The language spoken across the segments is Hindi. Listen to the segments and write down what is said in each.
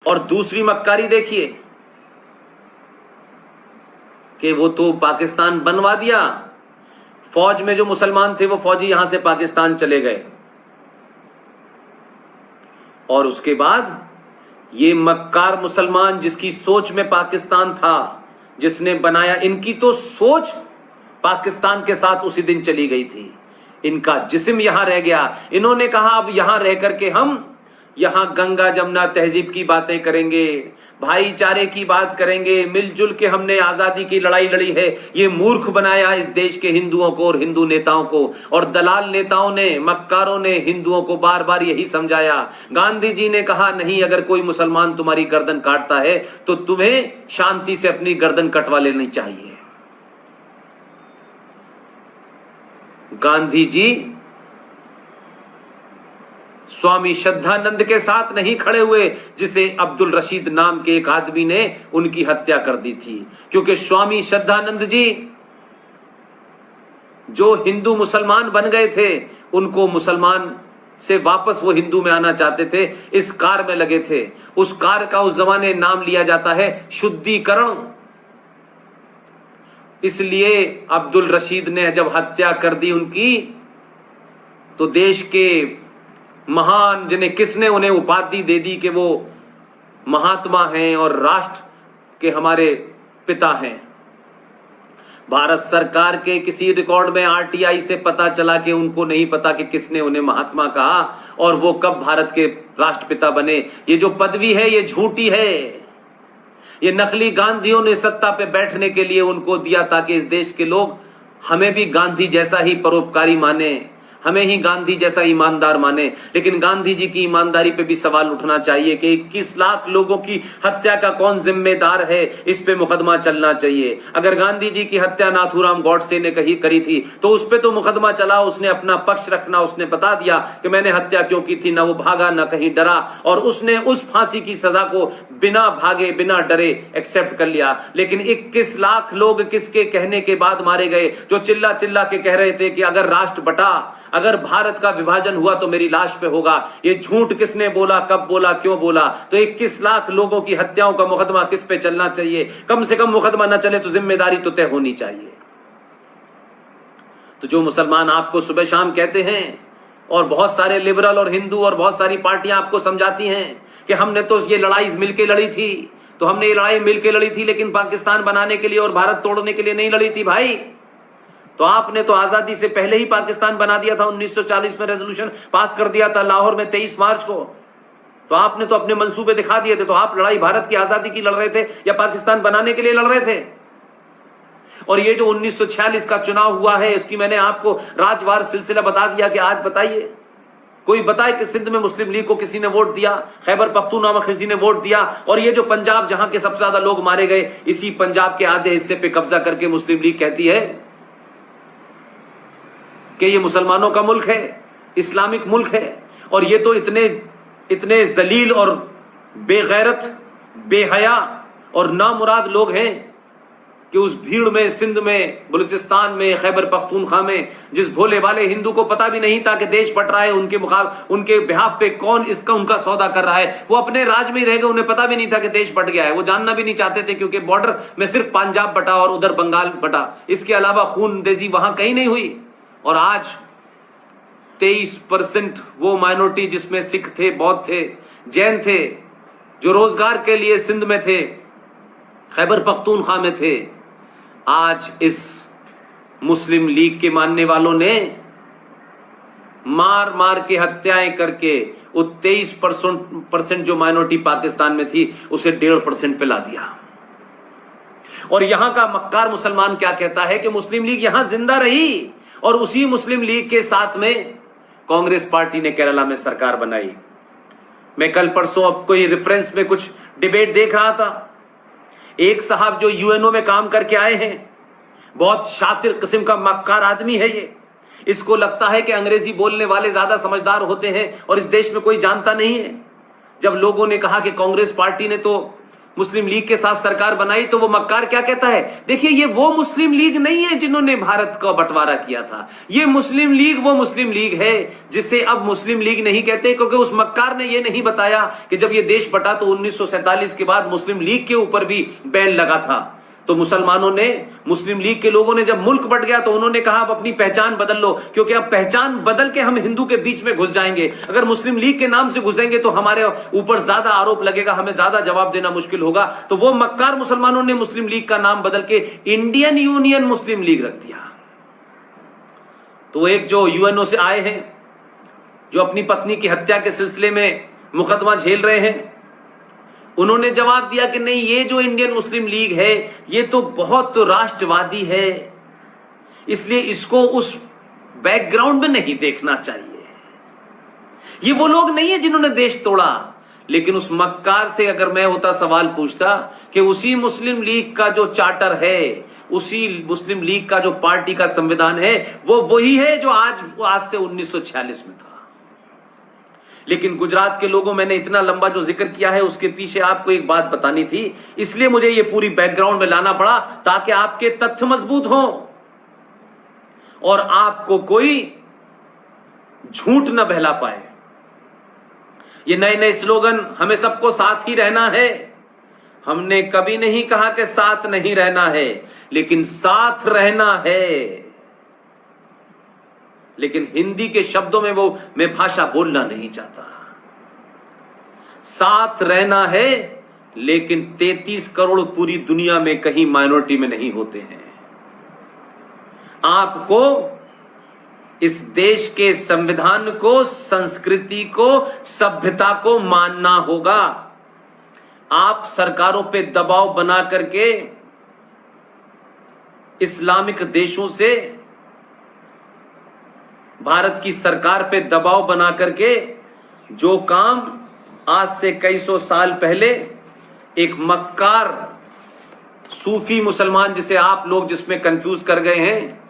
और दूसरी मक्कारी देखिए कि वो तो पाकिस्तान बनवा दिया, फौज में जो मुसलमान थे वो फौजी यहां से पाकिस्तान चले गए, और उसके बाद ये मक्कार मुसलमान जिसकी सोच में पाकिस्तान था, जिसने बनाया, इनकी तो सोच पाकिस्तान के साथ उसी दिन चली गई थी, इनका जिस्म यहां रह गया। इन्होंने कहा अब यहां रह करके हम यहां गंगा जमुना तहजीब की बातें करेंगे, भाईचारे की बात करेंगे, मिलजुल के हमने आजादी की लड़ाई लड़ी है। ये मूर्ख बनाया इस देश के हिंदुओं को और हिंदू नेताओं को, और दलाल नेताओं ने, मक्कारों ने हिंदुओं को बार बार यही समझाया। गांधी जी ने कहा नहीं, अगर कोई मुसलमान तुम्हारी गर्दन काटता है तो तुम्हें शांति से अपनी गर्दन कटवा लेनी चाहिए। गांधी जी स्वामी श्रद्धानंद के साथ नहीं खड़े हुए, जिसे अब्दुल रशीद नाम के एक आदमी ने उनकी हत्या कर दी थी, क्योंकि स्वामी श्रद्धानंद जी जो हिंदू मुसलमान बन गए थे, उनको मुसलमान से वापस वो हिंदू में आना चाहते थे, इस कार में लगे थे। उस कार का उस जमाने नाम लिया जाता है शुद्धिकरण। इसलिए अब्दुल रशीद ने जब हत्या कर दी उनकी, तो देश के महान, जिन्हें किसने उन्हें उपाधि दे दी कि वो महात्मा हैं और राष्ट्र के हमारे पिता हैं। भारत सरकार के किसी रिकॉर्ड में आरटीआई से पता चला कि उनको नहीं पता कि किसने उन्हें महात्मा कहा और वो कब भारत के राष्ट्रपिता बने। ये जो पदवी है ये झूठी है, ये नकली गांधियों ने सत्ता पे बैठने के लिए उनको दिया ताकि इस देश के लोग हमें भी गांधी जैसा ही परोपकारी माने, हमें ही गांधी जैसा ईमानदार माने। लेकिन गांधी जी की ईमानदारी पे भी सवाल उठना चाहिए कि 21 लाख लोगों की हत्या का कौन जिम्मेदार है, इस पे मुकदमा चलना चाहिए। अगर गांधी जी की हत्या नाथूराम गॉडसे ने करी थी तो उस पे तो मुकदमा चला, उसने अपना पक्ष रखना, उसने बता दिया कि मैंने हत्या क्यों की थी, ना वो भागा ना कहीं डरा, और उसने उस फांसी की सजा को बिना भागे बिना डरे एक्सेप्ट कर लिया। लेकिन 21 लाख लोग किसके कहने के बाद मारे गए, जो चिल्ला चिल्ला के कह रहे थे कि अगर राष्ट्र बटा, अगर भारत का विभाजन हुआ तो मेरी लाश पे होगा। ये झूठ किसने बोला, कब बोला, क्यों बोला? तो 21 लाख लोगों की हत्याओं का मुकदमा किस पे चलना चाहिए? कम से कम मुकदमा न चले तो जिम्मेदारी तो तय होनी चाहिए। तो जो मुसलमान आपको सुबह शाम कहते हैं, और बहुत सारे लिबरल और हिंदू और बहुत सारी पार्टियां आपको समझाती हैं कि हमने तो ये लड़ाई मिलके लड़ी थी, तो हमने ये लड़ाई मिलके लड़ी थी, लेकिन पाकिस्तान बनाने के लिए और भारत तोड़ने के लिए नहीं लड़ी थी भाई। तो आपने तो आजादी से पहले ही पाकिस्तान बना दिया था, 1940 में रेजोल्यूशन पास कर दिया था लाहौर में 23 मार्च को। तो आपने तो अपने मंसूबे दिखा दिए थे। तो आप लड़ाई भारत की आजादी की लड़ रहे थे या पाकिस्तान बनाने के लिए लड़ रहे थे? और ये जो 1946 का चुनाव हुआ है, इसकी मैंने आपको राजवार सिलसिला बता दिया कि आज बताइए, कोई बताए कि सिंध में मुस्लिम लीग को किसी ने वोट दिया, खैबर पख्तूनख्वा में किसी ने वोट दिया, और ये जो पंजाब जहां के सबसे ज्यादा लोग मारे गए, इसी पंजाब के आधे हिस्से पे कब्जा करके मुस्लिम लीग कहती है कि ये मुसलमानों का मुल्क है, इस्लामिक मुल्क है। और ये तो इतने जलील और बेगैरत, बेहया और नामुराद लोग हैं कि उस भीड़ में, सिंध में, बलूचिस्तान में, खैबर पख्तूनख्वा में, जिस भोले वाले हिंदू को पता भी नहीं था कि देश बट रहा है, उनके बिहाफ पे कौन उनका सौदा कर रहा है, वो अपने राज में ही रह गए, उन्हें पता भी नहीं था कि देश बट गया है। वो जानना भी नहीं चाहते थे, क्योंकि बॉर्डर में सिर्फ पंजाब बटा और उधर बंगाल बटा, इसके अलावा खूनरेजी वहां कहीं नहीं हुई। और आज 23% वो माइनॉरिटी, जिसमें सिख थे, बौद्ध थे, जैन थे, जो रोजगार के लिए सिंध में थे, खैबर पख्तूनख्वा में थे, आज इस मुस्लिम लीग के मानने वालों ने मार मार के हत्याएं करके वो 23% जो माइनॉरिटी पाकिस्तान में थी उसे 1.5% पे ला दिया। और यहां का मक्कार मुसलमान क्या कहता है कि मुस्लिम लीग यहां जिंदा रही, और उसी मुस्लिम लीग के साथ में कांग्रेस पार्टी ने केरला में सरकार बनाई। मैं कल परसों अब कोई रेफरेंस में कुछ डिबेट देख रहा था, एक साहब जो यूएनओ में काम करके आए हैं, बहुत शातिर किस्म का मक्कार आदमी है ये, इसको लगता है कि अंग्रेजी बोलने वाले ज्यादा समझदार होते हैं और इस देश में कोई जानता नहीं है। जब लोगों ने कहा कि कांग्रेस पार्टी ने तो मुस्लिम लीग के साथ सरकार बनाई तो वो मक्कार क्या कहता है, देखिए ये वो मुस्लिम लीग नहीं है जिन्होंने भारत का बंटवारा किया था, ये मुस्लिम लीग वो मुस्लिम लीग है जिसे अब मुस्लिम लीग नहीं कहते, क्योंकि उस मक्कार ने ये नहीं बताया कि जब ये देश बटा तो 1947 के बाद मुस्लिम लीग के ऊपर भी बैन लगा था। तो मुसलमानों ने, मुस्लिम लीग के लोगों ने जब मुल्क बट गया तो उन्होंने कहा अब अपनी पहचान बदल लो, क्योंकि अब पहचान बदल के हम हिंदू के बीच में घुस जाएंगे, अगर मुस्लिम लीग के नाम से घुसेंगे तो हमारे ऊपर ज्यादा आरोप लगेगा, हमें ज्यादा जवाब देना मुश्किल होगा। तो वो मक्कार मुसलमानों ने मुस्लिम लीग का नाम बदल के इंडियन यूनियन मुस्लिम लीग रख दिया। तो एक जो यूएनओ से आए हैं, जो अपनी पत्नी की हत्या के सिलसिले में मुकदमा झेल रहे हैं, उन्होंने जवाब दिया कि नहीं, ये जो इंडियन मुस्लिम लीग है ये तो बहुत राष्ट्रवादी है, इसलिए इसको उस बैकग्राउंड में नहीं देखना चाहिए। ये वो लोग नहीं है जिन्होंने देश तोड़ा। लेकिन उस मक्कार से अगर मैं होता सवाल पूछता कि उसी मुस्लिम लीग का जो चार्टर है, उसी मुस्लिम लीग का जो पार्टी का संविधान है, वो वही है जो आज से 1946 में था। लेकिन गुजरात के लोगों, मैंने इतना लंबा जो जिक्र किया है उसके पीछे आपको एक बात बतानी थी, इसलिए मुझे ये पूरी बैकग्राउंड में लाना पड़ा ताकि आपके तथ्य मजबूत हों और आपको कोई झूठ न बहला पाए। ये नए नए स्लोगन, हमें सबको साथ ही रहना है, हमने कभी नहीं कहा कि साथ नहीं रहना है, लेकिन साथ रहना है। लेकिन हिंदी के शब्दों में वो मैं भाषा बोलना नहीं चाहता। साथ रहना है, लेकिन 33 करोड़ पूरी दुनिया में कहीं माइनॉरिटी में नहीं होते हैं। आपको इस देश के संविधान को, संस्कृति को, सभ्यता को मानना होगा। आप सरकारों पे दबाव बना करके इस्लामिक देशों से, भारत की सरकार पे दबाव बना करके जो काम आज से कई सौ साल पहले एक मक्कार सूफी मुसलमान, जिसे आप लोग जिसमें कंफ्यूज कर गए हैं,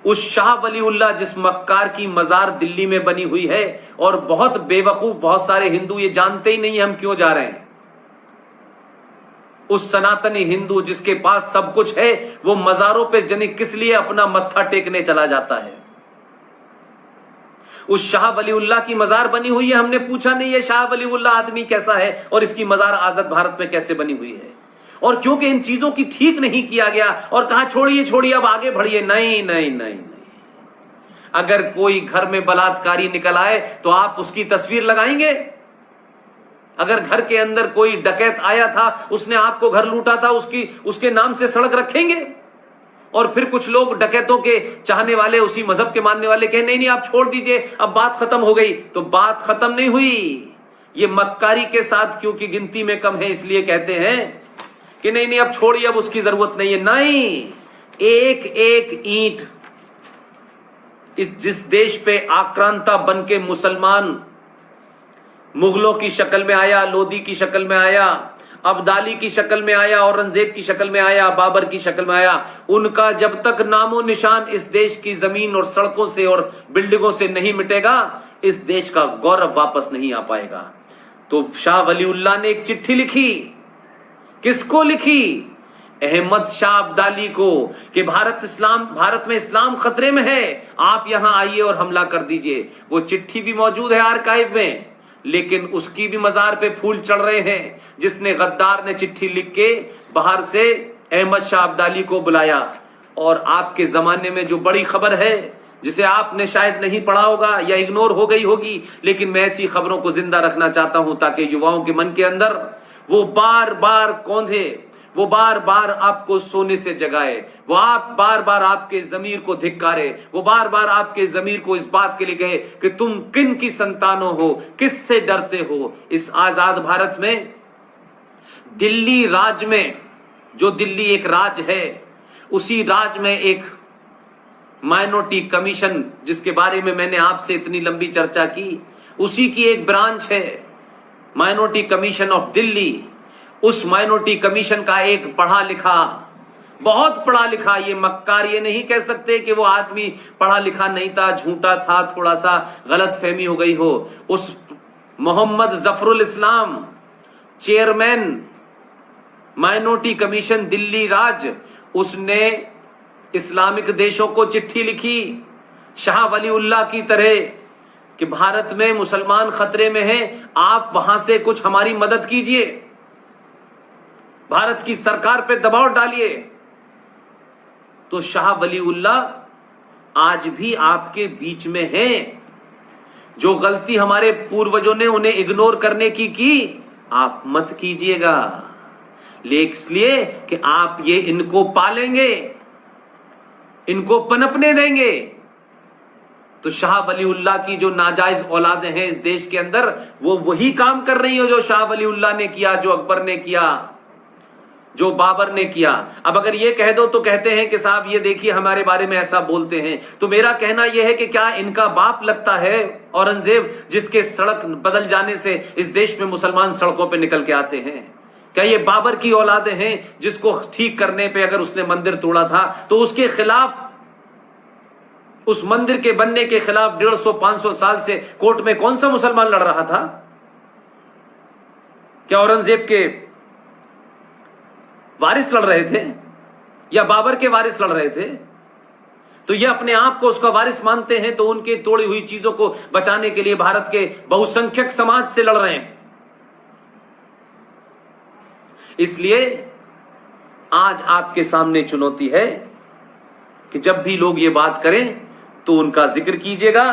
उस शाह वलीउल्लाह जिस मक्कार की मजार दिल्ली में बनी हुई है, और बहुत बेवकूफ बहुत सारे हिंदू ये जानते ही नहीं हम क्यों जा रहे हैं, उस सनातनी हिंदू जिसके पास सब कुछ है, वो मजारों पे जने किस लिए अपना मत्था टेकने चला जाता है। उस शाह वलीउल्लाह की मजार बनी हुई है, हमने पूछा नहीं है शाह वलीउल्लाह आदमी कैसा है और इसकी मजार आजाद भारत में कैसे बनी हुई है। और क्योंकि इन चीजों की ठीक नहीं किया गया और कहा छोड़िए छोड़िए अब आगे बढ़िए, नहीं नहीं नहीं नहीं। अगर कोई घर में बलात्कारी निकल आए तो आप उसकी तस्वीर लगाएंगे? अगर घर के अंदर कोई डकैत आया था, उसने आपको घर लूटा था, उसके नाम से सड़क रखेंगे? और फिर कुछ लोग डकैतों के चाहने वाले, उसी मजहब के मानने वाले कहे नहीं नहीं आप छोड़ दीजिए, अब बात खत्म हो गई। तो बात खत्म नहीं हुई। ये मक्कारी के साथ क्योंकि गिनती में कम है इसलिए कहते हैं कि नहीं नहीं अब छोड़िए, अब उसकी जरूरत नहीं है। नहीं, एक एक ईंट जिस देश पे आक्रांता बन के मुसलमान मुगलों की शक्ल में आया, लोदी की शक्ल में आया, अब्दाली की शक्ल में आया, औरंगजेब की शक्ल में आया, बाबर की शक्ल में आया, उनका जब तक नामो निशान इस देश की जमीन और सड़कों से और बिल्डिंगों से नहीं मिटेगा, इस देश का गौरव वापस नहीं आ पाएगा। तो शाह वलीउल्लाह ने एक चिट्ठी लिखी। किसको लिखी? अहमद शाह अब्दाली को, कि भारत में इस्लाम खतरे में है, आप यहां आइए और हमला कर दीजिए। वो चिट्ठी भी मौजूद है आर्काइव में, लेकिन उसकी भी मजार पे फूल चढ़ रहे हैं। जिसने, गद्दार ने चिट्ठी लिख के बाहर से अहमद शाह अब्दाली को बुलाया। और आपके जमाने में जो बड़ी खबर है, जिसे आपने शायद नहीं पढ़ा होगा या इग्नोर हो गई होगी, लेकिन मैं ऐसी खबरों को जिंदा रखना चाहता हूं ताकि युवाओं के मन के अंदर वो बार बार कौंधे, वो बार बार आपको सोने से जगाए, वो आप बार बार आपके जमीर को धिक्कारे, वो बार बार आपके जमीर को इस बात के लिए कहे कि तुम किन की संतानों हो, किससे डरते हो। इस आजाद भारत में, दिल्ली राज्य में, जो दिल्ली एक राज्य है, उसी राज्य में एक माइनॉरिटी कमीशन, जिसके बारे में मैंने आपसे इतनी लंबी चर्चा की, उसी की एक ब्रांच है माइनॉरिटी कमीशन ऑफ दिल्ली। उस माइनॉरिटी कमीशन का एक पढ़ा लिखा, बहुत पढ़ा लिखा, ये मक्कार ये नहीं कह सकते कि वो आदमी पढ़ा लिखा नहीं था, झूठा था, थोड़ा सा गलत फहमी हो गई हो। उस मोहम्मद जफरुल इस्लाम, चेयरमैन माइनॉरिटी कमीशन दिल्ली राज, उसने इस्लामिक देशों को चिट्ठी लिखी शाह वलीउल्लाह की तरह कि भारत में मुसलमान खतरे में हैं, आप वहां से कुछ हमारी मदद कीजिए, भारत की सरकार पे दबाव डालिए। तो शाह वलीउल्लाह आज भी आपके बीच में हैं। जो गलती हमारे पूर्वजों ने उन्हें इग्नोर करने की आप मत कीजिएगा, इसलिए कि आप ये इनको पालेंगे, इनको पनपने देंगे। तो शाह वलीउल्लाह की जो नाजायज औलादें हैं इस देश के अंदर, वो वही काम कर रही हो जो शाह वलीउल्लाह ने किया, जो अकबर ने किया, जो बाबर ने किया। अब अगर ये कह दो तो कहते हैं कि साहब ये देखिए हमारे बारे में ऐसा बोलते हैं। तो मेरा कहना यह है कि क्या इनका बाप लगता है औरंगजेब, जिसके सड़क बदल जाने से इस देश में मुसलमान सड़कों पे निकल के आते हैं? क्या ये बाबर की औलादें हैं, जिसको ठीक करने पे अगर उसने मंदिर तोड़ा था तो उसके खिलाफ, उस मंदिर के बनने के खिलाफ 150-500 साल से कोर्ट में कौन सा मुसलमान लड़ रहा था? क्या औरंगजेब के वारिस लड़ रहे थे या बाबर के वारिस लड़ रहे थे? तो ये अपने आप को उसका वारिस मानते हैं, तो उनके तोड़ी हुई चीजों को बचाने के लिए भारत के बहुसंख्यक समाज से लड़ रहे हैं। इसलिए आज आपके सामने चुनौती है कि जब भी लोग ये बात करें तो उनका जिक्र कीजिएगा।